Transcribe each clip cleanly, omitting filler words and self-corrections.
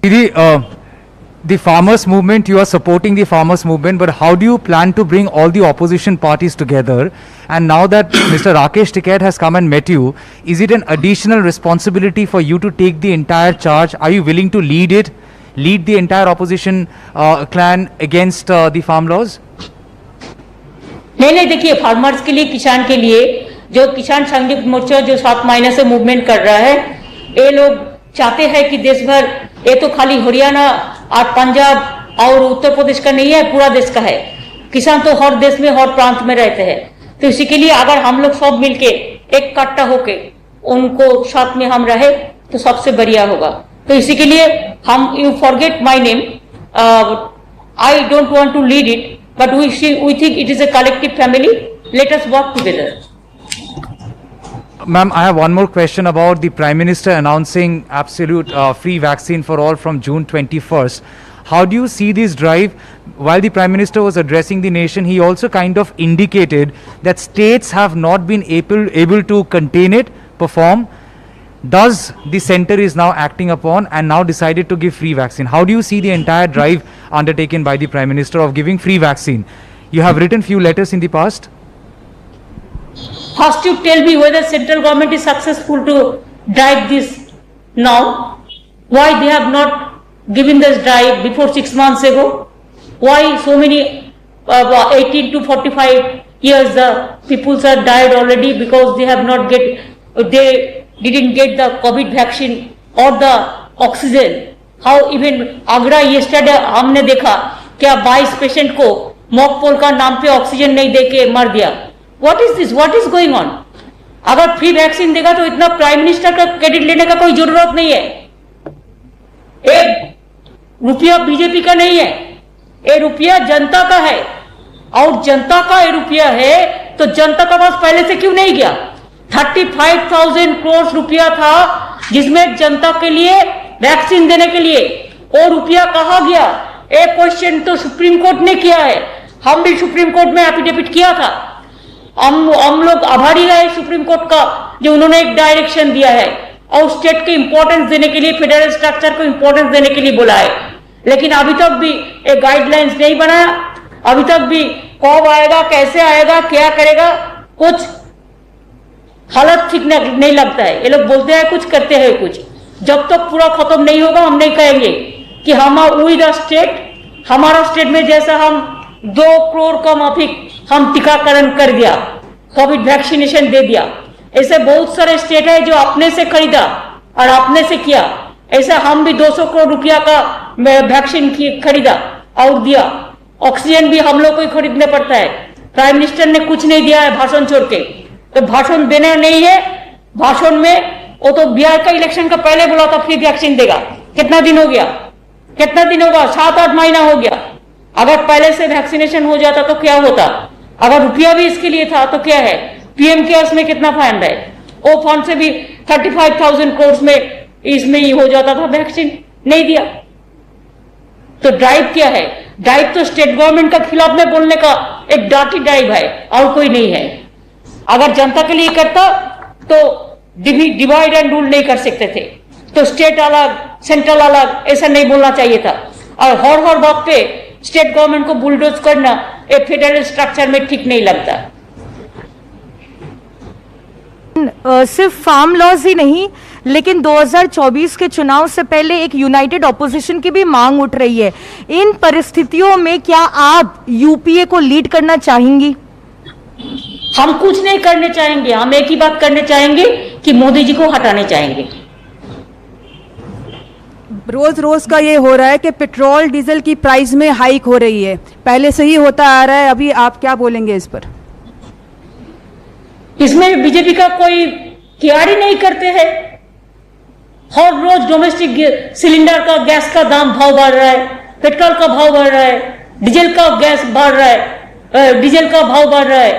The farmers movement, you are supporting the farmers movement, but how do you plan to bring all the opposition parties together? And now that Mr. Rakesh Tikait has come and met you, is it an additional responsibility for you to take the entire charge? Are you willing to lead the entire opposition clan against the farm laws? नहीं, देखिए, farmers के लिए, किसान के लिए, जो किसान संयुक्त मोर्चा जो 7 महीने से मूवमेंट कर रहा है, ये लोग चाहते हैं कि देश भर, ये तो खाली हरियाणा और पंजाब और उत्तर प्रदेश का नहीं है, पूरा देश का है। किसान तो हर देश में, हर प्रांत में रहते हैं, तो इसी के लिए अगर हम लोग सब मिलके एक इकट्ठा होके उनको साथ में हम रहे तो सबसे बढ़िया होगा। तो इसी के लिए हम, you forget my name, I don't want to lead it, but we think it is a collective family. Let us work together. Ma'am, I have one more question about the Prime Minister announcing absolute free vaccine for all from June 21st. How do you see this drive? While the Prime Minister was addressing the nation, he also kind of indicated that states have not been able to contain it, perform. Does the center is now acting upon and now decided to give free vaccine? How do you see the entire drive undertaken by the Prime Minister of giving free vaccine? You have written few letters in the past. First, you tell me whether central government is successful to drive this now. Why they have not given this drive before 6 months ago? Why so many 18 to 45 years the people are died already because they have not they didn't get the COVID vaccine or the oxygen. How even Agra yesterday हमने देखा क्या 22 patient को mock poll का नाम पे oxygen नहीं देके मर दिया. What is this? What is going on? अगर फ्री वैक्सीन देगा तो इतना प्राइम मिनिस्टर का क्रेडिट लेने का कोई जरूरत नहीं है. एक रुपया बीजेपी का नहीं है, ये रुपया जनता का है, और जनता का ये रुपया है तो जनता का पास पहले से क्यों नहीं गया? 35,000 करोड़ रुपया था जिसमें जनता के लिए वैक्सीन देने के लिए, वो रुपया कहाँ गया? एक क्वेश्चन तो सुप्रीम कोर्ट ने किया है, हम भी सुप्रीम कोर्ट में एफिडेविट किया था. हम लोग आभारी रहे सुप्रीम कोर्ट का जो उन्होंने एक डायरेक्शन दिया है और स्टेट को इंपॉर्टेंस देने के लिए, फेडरल स्ट्रक्चर को इंपॉर्टेंस देने के लिए बोला है. लेकिन अभी तक भी एक गाइडलाइंस नहीं बनाया. अभी तक भी कब आएगा, कैसे आएगा, क्या करेगा, कुछ हालत ठीक नहीं लगता है. ये लोग बोलते हैं कुछ, करते हैं कुछ. जब तक पूरा खत्म नहीं होगा हम नहीं कहेंगे कि हम वी द स्टेट, हमारा स्टेट में जैसा हम 2 करोड़ का माफिक हम टीकाकरण कर दिया, कोविड वैक्सीनेशन दे दिया, ऐसे बहुत सारे स्टेट है जो अपने से खरीदा और अपने से किया. ऐसा हम भी 200 करोड़ रुपया का वैक्सीन खरीदा और दिया. ऑक्सीजन भी हम लोग को ही खरीदने पड़ता है. प्राइम मिनिस्टर ने कुछ नहीं दिया है भाषण छोड़ के. तो भाषण देना नहीं है. भाषण में वो तो बिहार का इलेक्शन का पहले बोला था फ्री वैक्सीन देगा. कितना दिन हो गया? कितना दिन होगा? 7-8 महीना हो गया. अगर पहले से वैक्सीनेशन हो जाता तो क्या होता? अगर रुपया भी इसके लिए था तो क्या है? पीएम केयर्स में कितना फंड है? वो फंड से भी 35,000 करोड़ में इसमें ही हो जाता था. वैक्सीन नहीं दिया. तो ड्राइव क्या है? ड्राइव तो स्टेट गवर्नमेंट का खिलाफ में बोलने का एक डार्टी ड्राइव है और कोई नहीं है. अगर जनता के लिए करता तो डिवाइड एंड रूल नहीं कर सकते थे. तो स्टेट अलग, सेंट्रल अलग, ऐसा नहीं बोलना चाहिए था. और हर बात पे स्टेट गवर्नमेंट को बुलडोज करना एक फेडरल स्ट्रक्चर में ठीक नहीं लगता. सिर्फ फार्म लॉज ही नहीं, लेकिन 2024 के चुनाव से पहले एक यूनाइटेड ऑपोजिशन की भी मांग उठ रही है. इन परिस्थितियों में क्या आप यूपीए को लीड करना चाहेंगी? हम कुछ नहीं करने चाहेंगे. हम एक ही बात करने चाहेंगे कि मोदी जी को हटाने चाहेंगे. रोज रोज का ये हो रहा है कि पेट्रोल डीजल की प्राइस में हाइक हो रही है. पहले से ही होता आ रहा है. अभी आप क्या बोलेंगे इस पर? इसमें बीजेपी का कोई केयर ही नहीं करते हैं. हर रोज डोमेस्टिक सिलेंडर का, गैस का दाम भाव बढ़ रहा है, पेट्रोल का भाव बढ़ रहा है, डीजल का गैस बढ़ रहा है, डीजल का भाव बढ़ रहा है.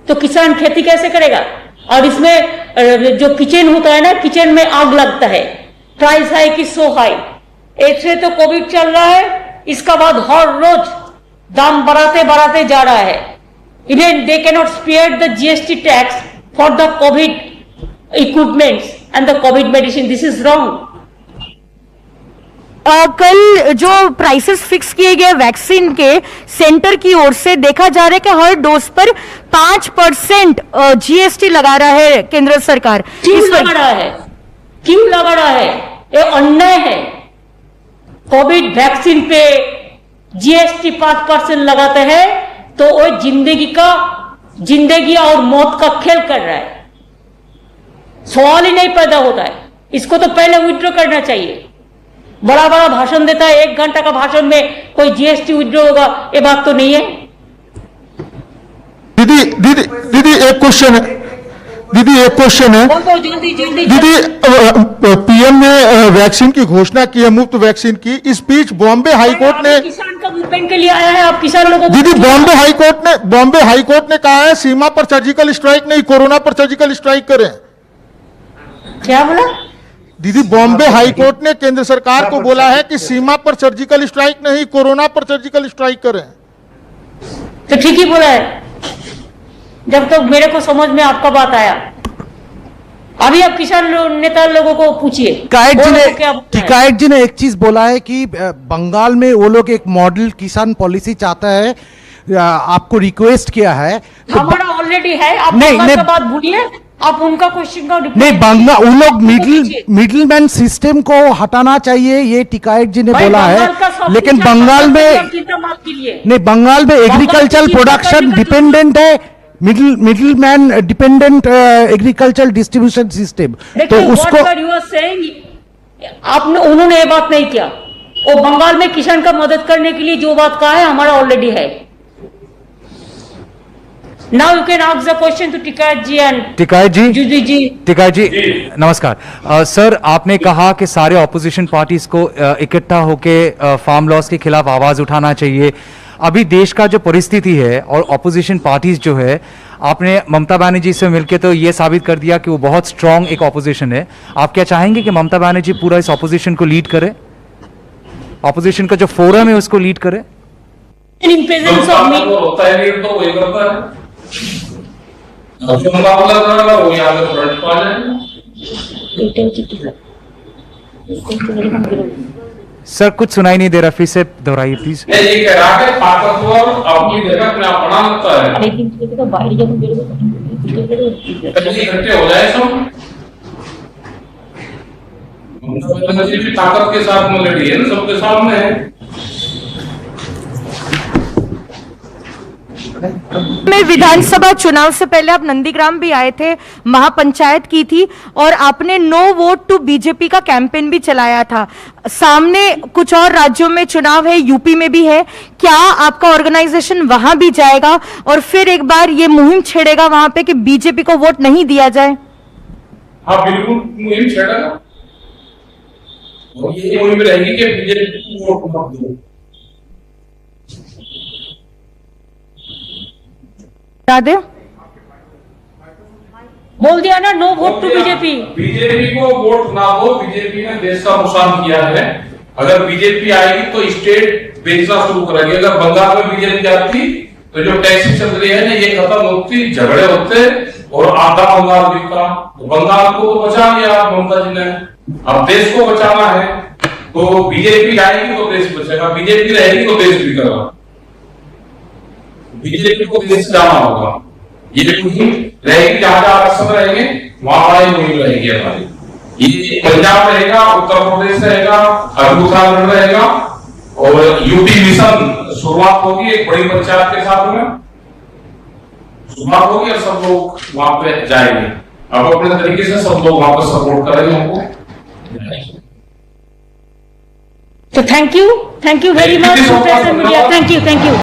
तो किसान खेती कैसे करेगा? और इसमें जो किचन होता है ना, किचन में आग लगता है. Price hike is so high. ऐसे तो कोविड चल रहा है, इसका बाद हर रोज दाम बढ़ाते जा रहा है. Even they can not spare the GST tax for the COVID equipments and the COVID medicine. This is wrong. कल जो प्राइसेस फिक्स किए गए वैक्सीन के सेंटर की ओर से देखा जा रहा है कि हर डोज पर 5% जीएसटी लगा रहा है केंद्र सरकार। क्यों इस पर लगा रहा है? क्यों लगा रहा है? ये अन्याय है। कोविड वैक्सीन पे जीएसटी 5% लगाते हैं तो वो जिंदगी और मौत का खेल कर रहा है। सवाल ही नहीं पैदा होता है। इसको तो पहले विड्रॉ करना चाहिए। बड़ा बड़ा भाषण देता है, 1 घंटा का भाषण में कोई जीएसटी विड्रॉ होगा, ये बात तो नहीं है। दीदी एक क्वेश्चन है। दीदी एक क्वेश्चन है। जल्दी दीदी पीएम ने वैक्सीन की घोषणा की है, मुफ्त वैक्सीन की। इस बीच बॉम्बे हाईकोर्ट ने, किसान का मूवमेंट के लिए आया है, आप किसान लोगों को दीदी बॉम्बे हाईकोर्ट ने कहा है सीमा पर सर्जिकल स्ट्राइक नहीं, कोरोना पर सर्जिकल स्ट्राइक करें। क्या बोला? दीदी बॉम्बे हाईकोर्ट ने केंद्र सरकार को बोला है कि सीमा पर सर्जिकल स्ट्राइक नहीं, कोरोना पर सर्जिकल स्ट्राइक करें। तो ठीक ही बोला है, जब तक मेरे को समझ में आपका बात आया। अभी आप किसान नेता लोगों को पूछिए। टिकायत जी ने एक चीज बोला है कि बंगाल में वो लोग एक मॉडल किसान पॉलिसी चाहता है, आपको रिक्वेस्ट किया है। तो हमारा ऑलरेडी है। आप नहीं, बंगाल नहीं, का बात भूलिए, आप उनका क्वेश्चन का नहीं, बंगाल वो लोग मिडिलमैन सिस्टम को हटाना चाहिए, ये टिकायत जी ने बोला है। लेकिन बंगाल में नहीं, बंगाल में एग्रीकल्चर प्रोडक्शन डिपेंडेंट है, middleman dependent agriculture distribution system, तो उसको आपने उन्होंने ये बात नहीं किया। वो बंगाल में किसान का मदद करने के लिए जो बात कहा है हमारा ऑलरेडी है। Now you can ask the question to Tikait ji and Tikait जी, टिकायत जी नमस्कार। सर, आपने कहा कि सारे ऑपोजिशन पार्टीज को इकट्ठा होके फार्म लॉस के खिलाफ आवाज उठाना चाहिए। अभी देश का जो परिस्थिति है और ऑपोजिशन पार्टीज जो है, आपने ममता बनर्जी से मिलकर तो ये साबित कर दिया कि वो बहुत स्ट्रांग एक ऑपोजिशन है। आप क्या चाहेंगे कि ममता बनर्जी पूरा इस ऑपोजिशन को लीड करे, ऑपोजिशन का जो फोरम है उसको लीड करे? In presence of me, होता है लीड तो वही करता है। अब जो मुकाबला करेगा वो यहाँ पे फ्रंट पर आ जाएगा। सर कुछ सुनाई नहीं दे रहा, फिर से दोहराइए प्लीज। ये कह रहा है ताकतवर अपनी जगह अपने आप बना लगता है। इकट्ठे हो जाए सब। ममता बनर्जी भी ताकत के साथ में लड़ी है ना, सबके सामने है। में विधानसभा चुनाव से पहले आप नंदीग्राम भी आए थे, महापंचायत की थी और आपने नो वोट टू बीजेपी का कैंपेन भी चलाया था। सामने कुछ और राज्यों में चुनाव है, यूपी में भी है, क्या आपका ऑर्गेनाइजेशन वहां भी जाएगा और फिर एक बार ये मुहिम छेड़ेगा वहां पे कि बीजेपी को वोट नहीं दिया जाए? हाँ बिल्कुल मुहिम छेड़ेगा और ये मुहिम रहेगी कि बीजेपी को वोट मत दो। राधे बोल दिया ना, no vote to BJP. BJP को वोट ना दो। बीजेपी ने देश का नुकसान किया है। अगर बीजेपी आएगी तो स्टेट बेचना शुरू करेगी। अगर बंगाल में बीजेपी जाती तो जो टैक्सी चल रही है ना, ये खत्म होती, झगड़े होते और आधा बंगाल बिकता। तो बंगाल को तो बचा लिया ममता जी ने, अब देश को बचाना है। तो बीजेपी आएगी तो देश बचेगा, बीजेपी रहेगी तो देश बिकेगा। बीजेपी को देश जाना होगा। ये मुहिम रहेगी, जहां जहां आरक्षण रहेंगे वहां वहां मुहिम रहेगी हमारी। ये पंजाब रहेगा, उत्तर प्रदेश रहेगा, उत्तराखंड रहेगा और यूपी मिशन शुरुआत होगी एक बड़ी पंचायत के साथ में शुरुआत होगी और सब लोग वहां पे जाएंगे। अब अपने तरीके से सब लोग वहां पर सपोर्ट करेंगे हमको। तो thank you very much press media, thank you.